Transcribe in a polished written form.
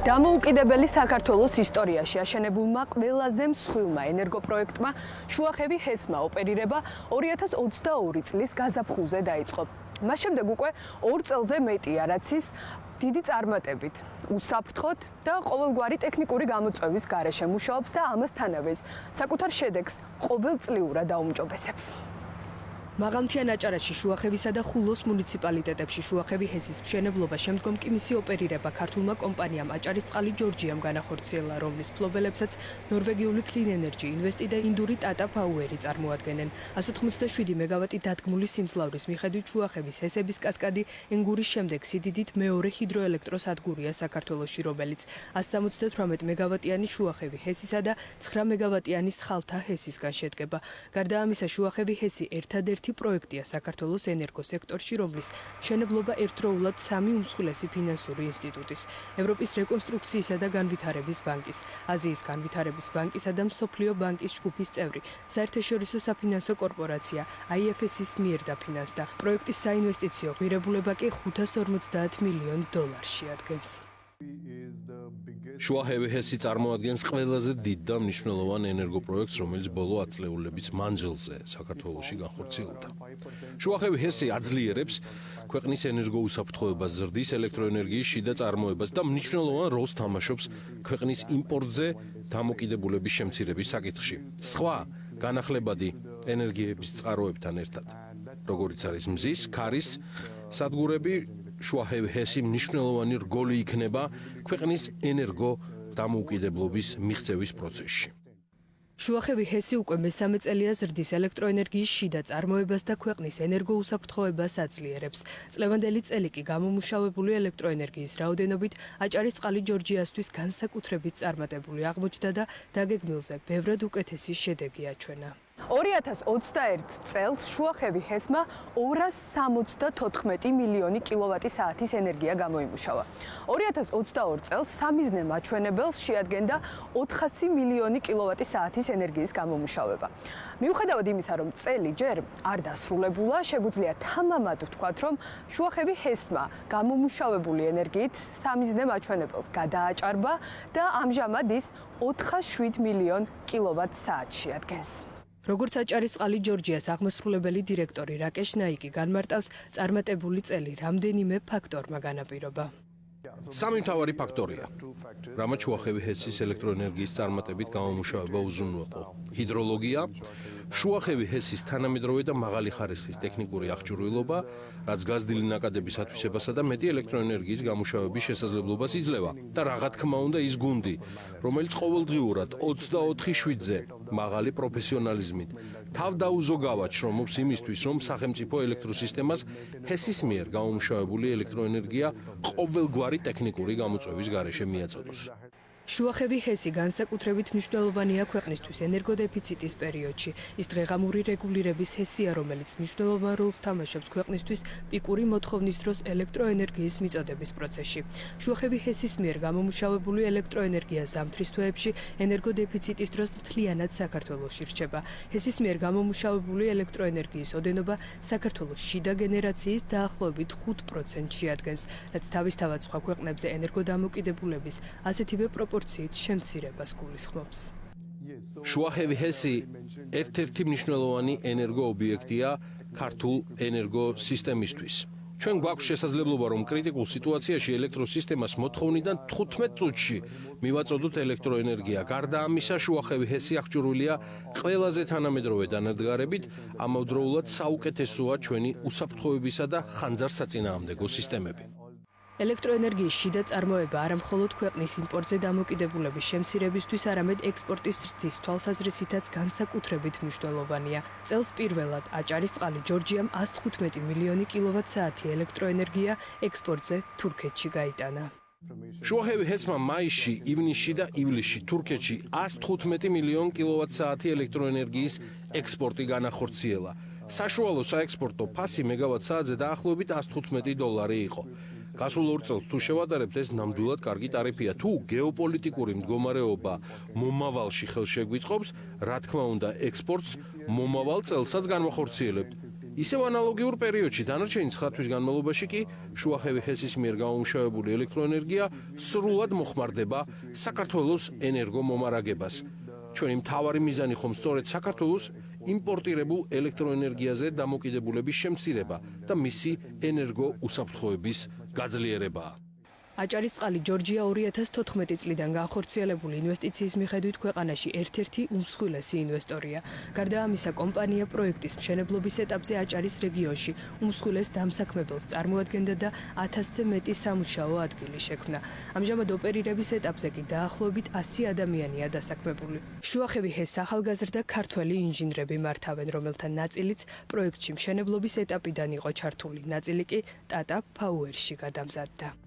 დამოუკიდებელი საქართველოს ისტორიაში აშენებულმა ყველაზე მსხვილმა ენერგოპროექტმა შუახევი ჰესმა ოპერირება 2022 წლის გაზაფხულზე დაიწყო. მას შემდეგ უკვე 2 წელზე მეტია, რაც ის დიდი წარმატებით, უსაფრთხოდ და ყოველგვარი ტექნიკური გამოწვევის გარეშე მუშაობს და ამასთანავე საკუთარ შედეგს ყოველწლიურად აუმჯობესებს. მაღალმთიან აჭარაში, შუახევისა და ხულოს მუნიციპალიტეტებში შუახევი ჰესის მშენებლობა შემდგომ კი მისი ოპერირება ქართულმა კომპანიამ აჭარისწყალი ჯორჯიამ განახორციელა, რომლის ფლობელებსაც ნორვეგიული Clean Energy Invest და ინდური Tata Power წარმოადგენენ. 187 მეგავატი დადგმული სიმძლავრის მიხედვით შუახევის ჰესების კასკადი ენგურის შემდეგ სიდიდით მეორე ჰიდროელექტროსადგურია საქართველოში, რომელიც 178 მეგავატიანი შუახევი ჰესისა და 9 მეგავატიანი სხალთა ჰესისგან შედგება. გარდა ამისა, შუახევი ჰესი ერთადერთი პროექტია საქართველოს ენერგოსექტორში, რომლის მშენებლობა ერთდროულად 3 უმსხვილესი ფინანსური ინსტიტუტის, ევროპის რეკონსტრუქციისა და განვითარების ბანკის, აზიის განვითარების ბანკისა და მსოფლიო ბანკის ჯგუფის წევრი, საერთაშორისო საფინანსო კორპორაცია IFS-ის მიერ დაფინანსდა. პროექტის საინვესტიციო ღირებულება კი $550 მილიონ შეადგენს. შუახევი ჰესი წარმოადგენს ყველაზე დიდ და მნიშვნელოვან ენერგოპროექტს, რომელიც ბოლო 10 წლეულების მანძილზე საქართველოში განხორციელდა. შუახევი ჰესი აძლიერებს ქვეყნის ენერგოუსაფრთხოებას, ზრდის ელექტროენერგიის შიდა წარმოებას და მნიშვნელოვან როლს თამაშობს ქვეყნის იმპორტზე დამოკიდებულების შემცირების საკითხში. სხვა განახლებადი ენერგიების წყაროებთან ერთად, როგორიც არის მზის, ქარის სადგურები, შუახევი ჰესი მნიშვნელოვანი რგოლი იქნება ქვეყნის ენერგო დამოუკიდებლობის მიღწევის პროცესში. შუახევი ჰესი უკვე მესამე წელია ზრდის ელექტროენერგიის შიდა წარმოებას და ქვეყნის ენერგოუსაფრთხოებას აძლიერებს. წლევანდელი წელი კი გამომუშავებული ელექტროენერგიის რაოდენობით აჭარისწყალი ჯორჯიასთვის განსაკუთრებით წარმატებული აღმოჩნდა და დაგეგმილზე ბევრად უკეთესი შედეგი აჩვენა. 2021 წელს შუახევი ჰესმა 274 მილიონი კილოვატი-საათის ენერგია გამოიმუშავა. 2022 წელს სამიზნე მაჩვენებელს შეადგენდა 400 მილიონი კილოვატი-საათის ენერგიის გამომუშავება. მიუხედავად იმისა, რომ წელი ჯერ არ დასრულებულა, შეგვიძლია თამამად ვთქვათ, რომ შუახევი ჰესმა გამომუშავებული ენერგიით სამიზნე მაჩვენებელს გადააჭარბა და ამჟამად ის 407 მილიონ კილოვატ-საათს შეადგენს. როგორც აჭარისწყალი ჯორჯიას აღმასრულებელი დირექტორი რაკეშ ნაიკი განმარტავს, წარმატებული წელი რამდენიმე ფაქტორმა განაპირობა. სამი მთავარი ფაქტორია, რამაც შუახევი ჰესის ელექტროენერგიის წარმატებით გამომუშავება უზრუნველყო. ჰიდროლოგია, შუახევი ჰესის თანამედროვე და მაღალი ხარისხის ტექნიკური აღჭურვილობა, რაც გაზრდილი ნაკადების ათვისებასა და მეტი ელექტროენერგიის გამუშავების შესაძლებლობას იძლევა და რა თქმა უნდა ის გუნდი, რომელიც ყოველდღიურად 24/7-ზე მაღალი პროფესიონალიზმით თავდაუზოგავად შრომობს იმისთვის, რომ სახელმწიფო ელექტროსისტემას ჰესის მიერ გამომუშავებული ელექტროენერგია ყოველგვარი ტექნიკური გამოწვევის გარეშე მიაწოდოს. შუახევი ჰესი განსაკუთრებით მნიშვნელოვანია ქვეყნისთვის ენერგოდეფიციტის პერიოდში. ის დღეღამური რეგულირების ჰესია, რომელიც მნიშვნელოვან როლს თამაშობს ქვეყნისთვის პიკური მოთხოვნის დროს ელექტროენერგიის მიწოდების პროცესში. შუახევი ჰესის მიერ გამომუშავებული ელექტროენერგია ზამთრის თვეებში ენერგოდეფიციტის დროს მთლიანად საქართველოში რჩება. ჰესის მიერ გამომუშავებული ელექტროენერგიის ოდენობა საქართველოს შიდა გენერაციის დაახლოებით 5% შეადგენს, რაც თავისთავად სხვა ქვეყნებზე ენერგოდამოკიდებულების ასეთივე პროპორციით შემცირებას გულისხმობს. შუახევი ჰესი ერთ-ერთი მნიშვნელოვანი ენერგოობიექტია ქართულ ენერგოსისტემისთვის. ჩვენ გვაქვს შესაძლებლობა, რომ კრიტიკულ სიტუაციაში ელექტროსისტემას მოთხოვნიდან 15 წუთში მივაწოდოთ ელექტროენერგია. გარდა ამისა, შუახევი ჰესი აღჭურვილია ყველაზე თანამედროვე დანადგარებით, ამავდროულად საუკეთესოა ჩვენი უსაფრთხოებისა და ხანძარსაწინააღმდეგო სისტემები. ელექტროენერგიის შიდა წარმოება არა მხოლოდ ქვეყნის იმპორტზე დამოკიდებულების შემცირებისთვის, არამედ ექსპორტის ზრდის თვალსაზრისითაც განსაკუთრებით მნიშვნელოვანია. წელს პირველად აჭარისწყალი ჯორჯიამ 115 მილიონი კილოვატ-საათი ელექტროენერგია ექსპორტზე თურქეთში გაიტანა. შუახევი ჰესმა მაისში, ივნისში და ივლისში თურქეთში 115 მილიონ კილოვატ-საათი ელექტროენერგიის ექსპორტი განახორციელა. საშუალო საექსპორტო ფასი მეგავატ-საათზე დაახლოებით $115 იყო. გასულ 2 წელს თუ შევადარებთ, ეს ნამდვილად კარგი ტარიფია. თუ გეოპოლიტიკური მდგომარეობა მომავალში ხელშეგვიწყობს, რა თქმა უნდა, ექსპორტს მომავალ წელსაც განვახორციელებთ. ისევ ანალოგიურ პერიოდში დანარჩენი 9 თვის განმავლობაში კი შუახევი ჰესის მიერ გამომუშავებული ელექტროენერგია სრულად მოხმარდება საქართველოს ენერგომომარაგებას. ჩვენი მთავარი მიზანი ხომ სწორედ საქართველოს იმპორტირებულ ელექტროენერგიაზე დამოკიდებულების შემცირება და მისი ენერგოუსაფრთხოების გაძლიერებაა. აჭარისწყალი ჯორჯია 2014 წლიდან განხორციელებული ინვესტიციის მიხედვით ქვეყანაში ერთ-ერთი უმსხვილესი ინვესტორია. გარდა ამისა, კომპანია პროექტის მშენებლობის ეტაპზე აჭარის რეგიონში უმსხვილეს დამსაქმებელს წარმოადგენდა და 1000-ზე მეტი სამუშაო ადგილი შექმნა. ამჟამად ოპერირების ეტაპზე კი დაახლოებით 100 ადამიანია დასაქმებული. შუახევი ჰეს ახალგაზრდა ქართველი ინჟინრები მართავენ, რომელთა ნაწილიც პროექტში მშენებლობის ეტაპიდან იყო ჩართული, ნაწილი კი ტატა ფაუერში გადამზადდა.